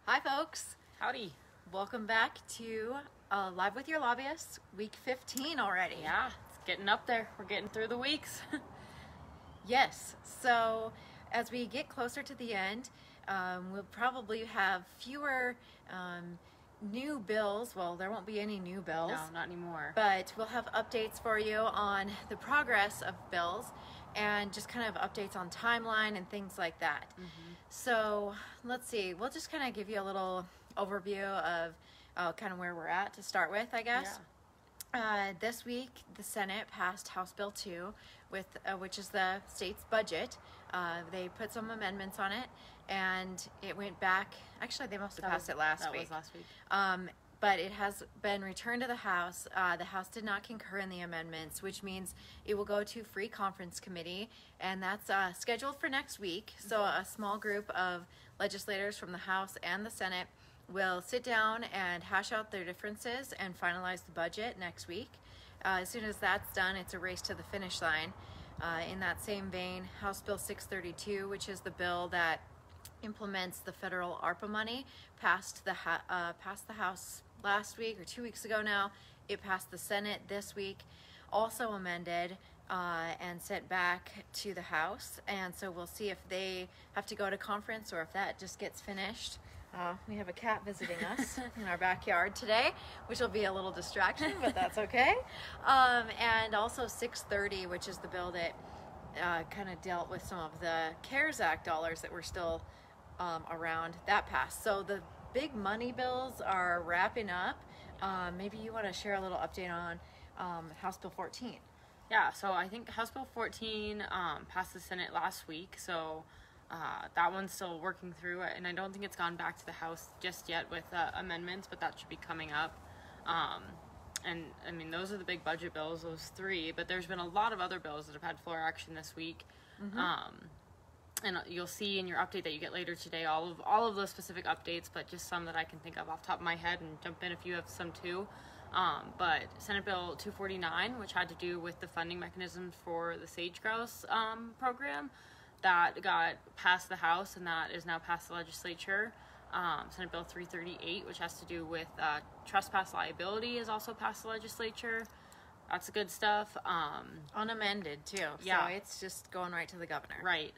Hi folks, Howdy. welcome back to Live with Your Lobbyists, week 15 already. Yeah, it's getting up there. We're getting through the weeks. Yes, so as we get closer to the end, we'll probably have fewer new bills. Well, there won't be any new bills. No, not anymore. But we'll have updates for you on the progress of bills and just kind of updates on timeline and things like that. So let's see, we'll just kind of give you a little overview of kind of where we're at to start with, I guess. This week, the Senate passed House Bill 2, which is the state's budget. They put some amendments on it, and it went back. Actually, they must have passed it last week. That was last week. But it has been returned to the House. The House did not concur in the amendments, which means it will go to free conference committee, and that's scheduled for next week. So a small group of legislators from the House and the Senate will sit down and hash out their differences and finalize the budget next week. As soon as that's done, it's a race to the finish line. In that same vein, House Bill 632, which is the bill that implements the federal ARPA money, passed the House last week or 2 weeks ago now. It passed the Senate this week, also amended and sent back to the House. And so we'll see if they have to go to conference or if that just gets finished. We have a cat visiting us in our backyard today, which will be a little distraction, but that's okay. And also 630, which is the bill that kind of dealt with some of the CARES Act dollars that were still around, that passed. So the big money bills are wrapping up. Maybe you want to share a little update on House Bill 14. Yeah, so I think House Bill 14 passed the Senate last week, so that one's still working through it, and I don't think it's gone back to the House just yet with amendments, but that should be coming up. And I mean, those are the big budget bills, those three, but there's been a lot of other bills that have had floor action this week. And you'll see in your update that you get later today all of those specific updates, but just some that I can think of off the top of my head, and jump in if you have some too. But Senate Bill 249, which had to do with the funding mechanisms for the sage-grouse program, that got passed the House, and that is now passed the legislature. Senate Bill 338, which has to do with trespass liability, is also passed the legislature. That's good stuff. Unamended too. Yeah. So it's just going right to the governor. Right.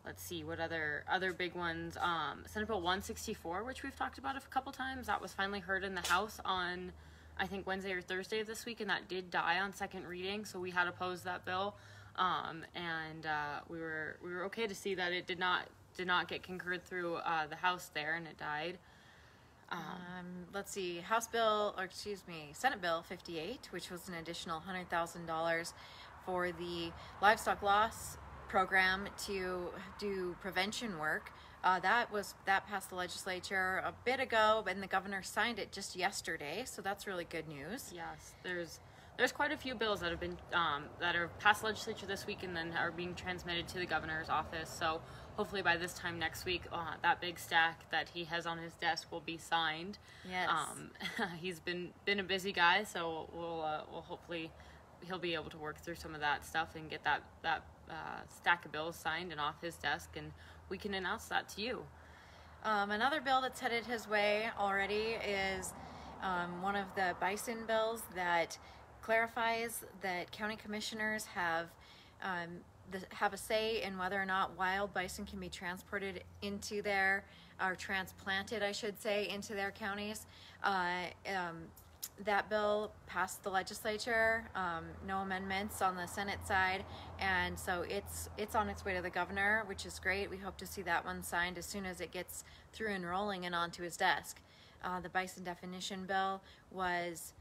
Let's see what other big ones. Senate Bill 164, which we've talked about a couple times, that was finally heard in the House on, I think, Wednesday or Thursday of this week, and that did die on second reading, so we had opposed that bill. And we were okay to see that it did not get concurred through the House there, and it died. Let's see, Senate Bill 58, which was an additional $100,000 for the livestock loss program to do prevention work. That passed the legislature a bit ago, and the governor signed it just yesterday, so that's really good news. Yes, there's quite a few bills that have been that are passed legislature this week and then are being transmitted to the governor's office. So hopefully by this time next week, that big stack that he has on his desk will be signed. Yes. He's been a busy guy, so we'll hopefully he'll be able to work through some of that stuff and get that stack of bills signed and off his desk, and we can announce that to you. Another bill that's headed his way already is one of the Bison bills that clarifies that county commissioners have a say in whether or not wild bison can be transported into or transplanted, I should say, into their counties. That bill passed the legislature, no amendments on the Senate side, and so it's on its way to the governor, which is great. We hope to see that one signed as soon as it gets through and rolling and onto his desk. The bison definition bill was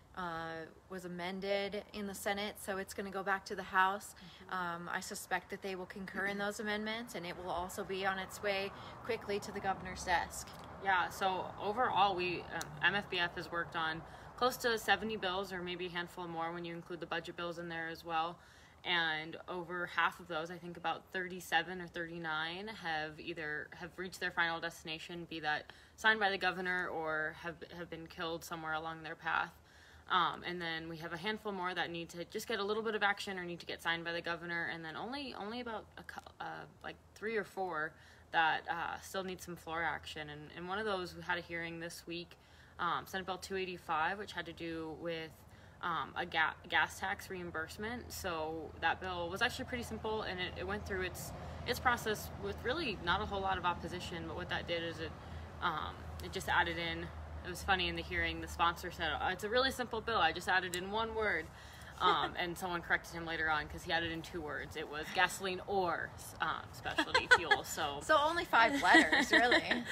amended in the Senate, so it's going to go back to the House. I suspect that they will concur in those amendments, and it will also be on its way quickly to the governor's desk. Yeah, so overall, MFBF has worked on close to 70 bills, or maybe a handful more when you include the budget bills in there as well. And over half of those, I think about 37 or 39, have reached their final destination, be that signed by the governor or have been killed somewhere along their path. And then we have a handful more that need to just get a little bit of action or need to get signed by the governor, and then only about like 3 or 4 that still need some floor action. And one of those, we had a hearing this week, Senate Bill 285, which had to do with a gas tax reimbursement. So that bill was actually pretty simple, and it went through its process with really not a whole lot of opposition. But what that did is it just added in. It was funny in the hearing. The sponsor said, "It's a really simple bill. I just added in one word." And someone corrected him later on because he added in 2 words. It was gasoline or specialty fuel. So only 5 letters, really.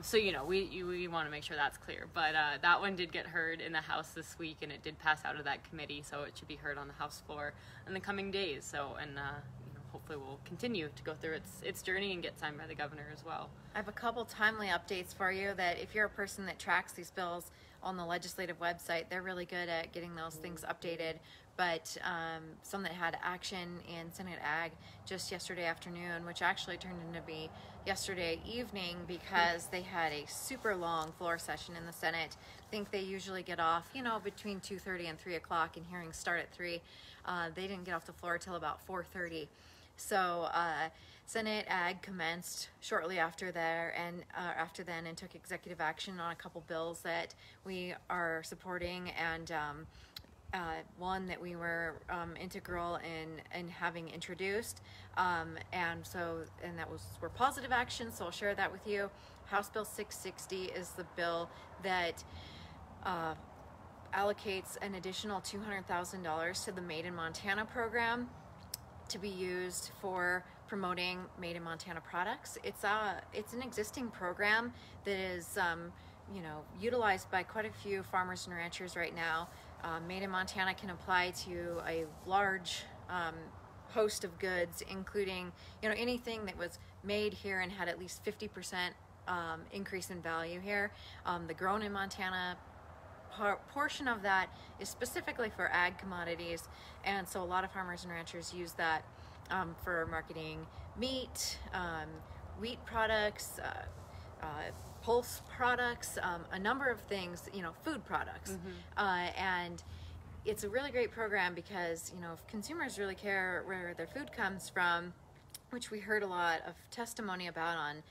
So we want to make sure that's clear. But that one did get heard in the House this week, and it did pass out of that committee. So it should be heard on the House floor in the coming days. So hopefully we'll continue to go through its journey and get signed by the governor as well. I have a couple timely updates for you that if you're a person that tracks these bills on the legislative website, they're really good at getting those things updated. But some that had action in Senate Ag just yesterday afternoon, which actually turned into be yesterday evening because they had a super long floor session in the Senate. I think they usually get off, between 2:30 and 3 o'clock, and hearings start at 3. They didn't get off the floor till about 4:30. So Senate Ag commenced shortly after then and took executive action on a couple bills that we are supporting, and one that we were integral in having introduced, and that were positive actions. So I'll share that with you. House Bill 660 is the bill that allocates an additional $200,000 to the Made in Montana program to be used for promoting Made in Montana products. It's an existing program that is utilized by quite a few farmers and ranchers right now. Made in Montana can apply to a large host of goods, including anything that was made here and had at least 50% increase in value here. The Grown in Montana portion of that is specifically for ag commodities, and so a lot of farmers and ranchers use that for marketing meat, wheat products, pulse products, a number of things, food products. And it's a really great program because if consumers really care where their food comes from, which we heard a lot of testimony about on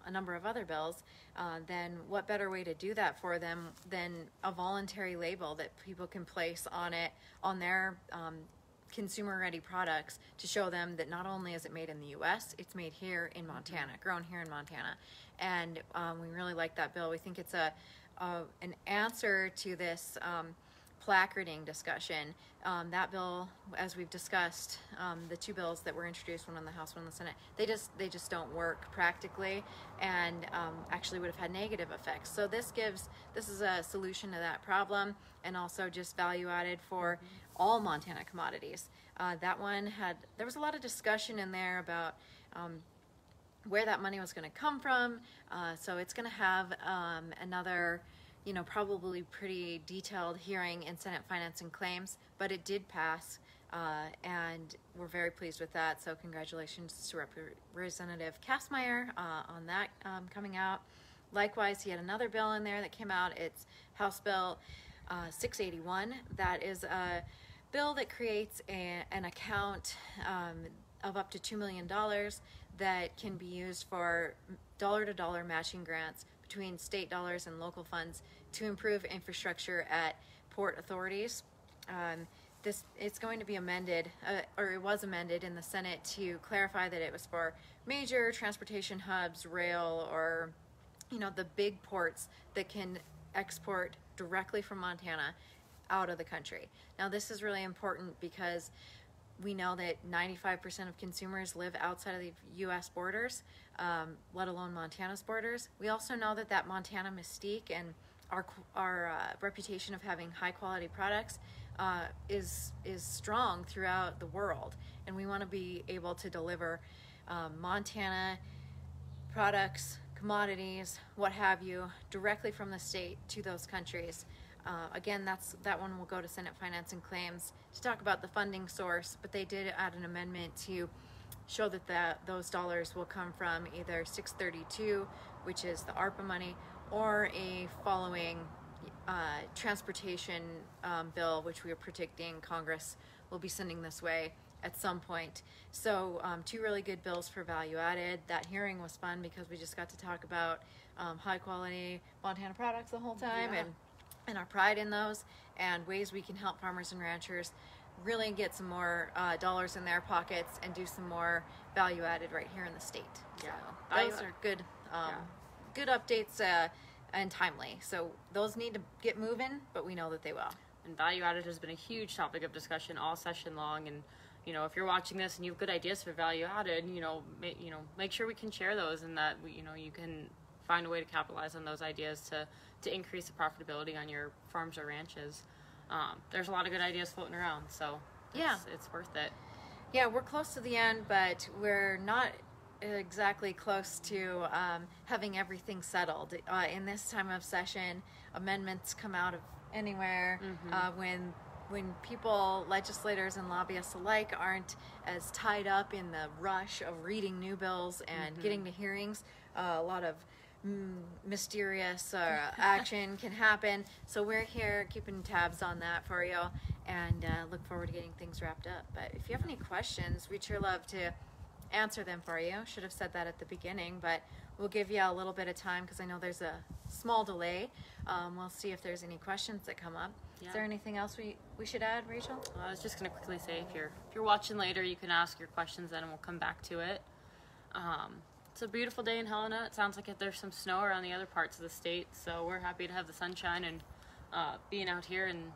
a number of other bills, then what better way to do that for them than a voluntary label that people can place on their consumer-ready products to show them that not only is it made in the U.S., it's made here in Montana, grown here in Montana. And we really like that bill. We think it's an answer to this placarding discussion. That bill, as we've discussed, the 2 bills that were introduced, one in the House, one in the Senate, they just don't work practically, and actually would have had negative effects. So this is a solution to that problem, and also just value added for all Montana commodities. That one there was a lot of discussion in there about where that money was going to come from. So it's going to have another probably pretty detailed hearing in Senate Finance and Claims, but it did pass, and we're very pleased with that. So congratulations to Representative Kastmeyer on that coming out. Likewise, he had another bill in there that came out. It's House Bill 681. That is a bill that creates an account of up to $2 million that can be used for dollar-to-dollar matching grants between state dollars and local funds to improve infrastructure at port authorities. It's going to be amended, or it was amended in the Senate to clarify that it was for major transportation hubs, rail, or the big ports that can export directly from Montana out of the country. Now this is really important because we know that 95% of consumers live outside of the U.S. borders, let alone Montana's borders. We also know that Montana mystique and our reputation of having high-quality products is strong throughout the world, and we want to be able to deliver Montana products, commodities, what have you, directly from the state to those countries. Again, that one will go to Senate Finance and Claims to talk about the funding source, but they did add an amendment to show that those dollars will come from either 632, which is the ARPA money, or a following transportation bill, which we are predicting Congress will be sending this way at some point. So 2 really good bills for value added. That hearing was fun because we just got to talk about high quality Montana products the whole time, and our pride in those, and ways we can help farmers and ranchers really get some more dollars in their pockets and do some more value added right here in the state. Yeah. So those are good, good updates and timely. So those need to get moving, but we know that they will. And value added has been a huge topic of discussion all session long. And if you're watching this and you have good ideas for value added, make sure we can share those, and that you can find a way to capitalize on those ideas to increase the profitability on your farms or ranches. There's a lot of good ideas floating around, so it's worth it. Yeah, we're close to the end, but we're not exactly close to having everything settled. In this time of session, amendments come out of anywhere. When people, legislators and lobbyists alike, aren't as tied up in the rush of reading new bills and getting to hearings, a lot of mysterious action can happen. So we're here keeping tabs on that for you, and look forward to getting things wrapped up. But if you have any questions, we'd sure love to answer them for you. Should have said that at the beginning, but we'll give you a little bit of time because I know there's a small delay. We'll see if there's any questions that come up. Is there anything else we should add, Rachel? Well, I was just going to quickly say, if you're watching later, you can ask your questions then, and we'll come back to it. It's a beautiful day in Helena. It sounds like there's some snow around the other parts of the state, so we're happy to have the sunshine and being out here and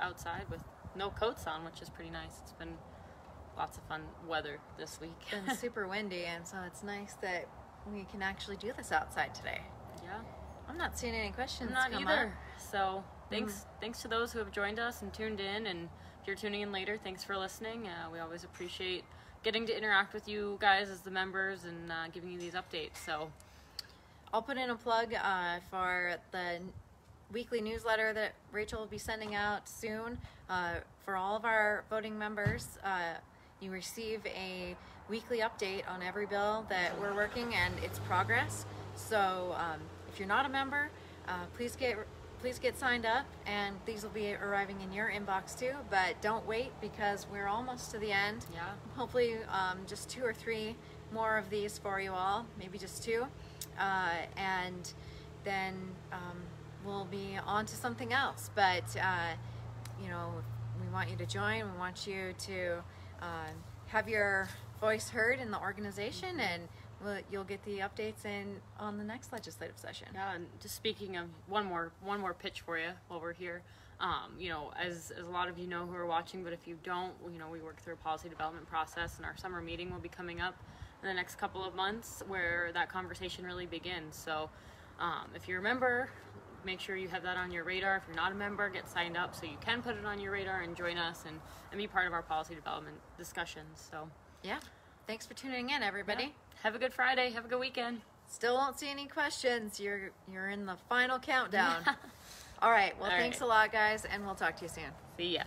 outside with no coats on, which is pretty nice. It's been lots of fun weather this week. It's been super windy, and so it's nice that we can actually do this outside today. Yeah. I'm not seeing any questions I'm not come either. up. So thanks to those who have joined us and tuned in, and if you're tuning in later, thanks for listening. We always appreciate getting to interact with you guys as the members and giving you these updates. So I'll put in a plug for the weekly newsletter that Rachel will be sending out soon. For all of our voting members, you receive a weekly update on every bill that we're working and its progress. So if you're not a member, please get signed up, and these will be arriving in your inbox too. But don't wait, because we're almost to the end. Yeah. Hopefully just 2 or 3 more of these for you all, maybe just 2, and then we'll be on to something else. But we want you to join. We want you to have your voice heard in the organization, and you'll get the updates on the next legislative session. Yeah, and just speaking of one more pitch for you while we're here. As a lot of you know who are watching, but if you don't, we work through a policy development process, and our summer meeting will be coming up in the next couple of months, where that conversation really begins. So if you're a member, make sure you have that on your radar. If you're not a member, get signed up so you can put it on your radar and join us and be part of our policy development discussions. So yeah, thanks for tuning in, everybody. Yeah. Have a good Friday. Have a good weekend. Still won't see any questions. You're in the final countdown. All right. Well, thanks a lot, guys, and we'll talk to you soon. See ya.